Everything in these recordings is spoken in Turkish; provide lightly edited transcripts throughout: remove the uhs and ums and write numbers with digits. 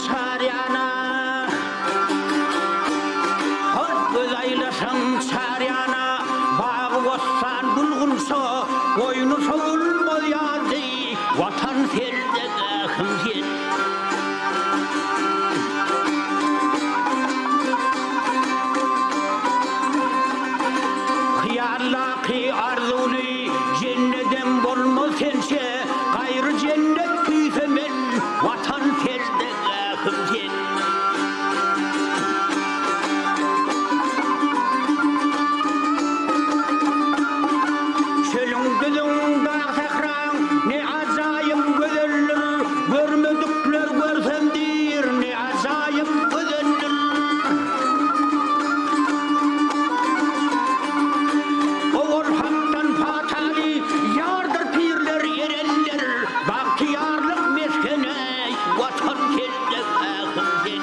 çaryana Hıkkız aylasın çaryana Bağı bossan bulgunsa Oyunu soğulmaz yazdı Vatan selde gâhım sen Hıyallaki arzulu Cennetten bolmaz sense Gayrı cennet tüysemen Vatan selde gâhım sen Çölün gözün dağ sakran Ne acayip gözeller Görmedikler görsemdir Ne acayip gözeller Oğul haktan fatali Yardır pirler erenler Bahtiyarlık meskene Vatan selde gâhım sen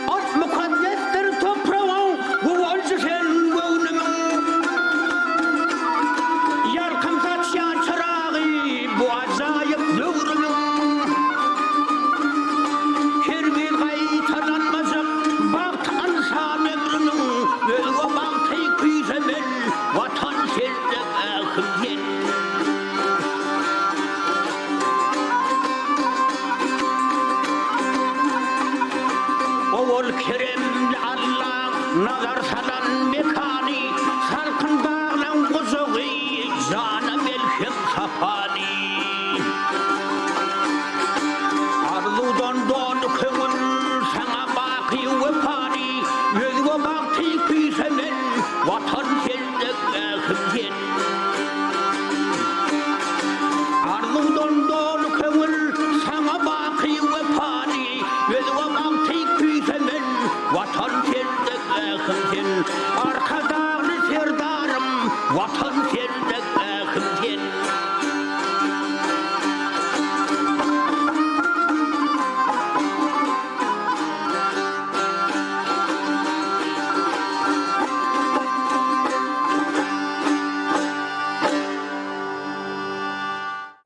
At mukaddestir toprağın Bu olcu sen göğnümün Yarkım saçyan çırağı Bu acayip dövrümün Her bir kayıtalanmazak Baht ansan ömrünün Ve o bahtayı kuysemel Vatan selde gâhım sen Oğul keremli Allah nazar salar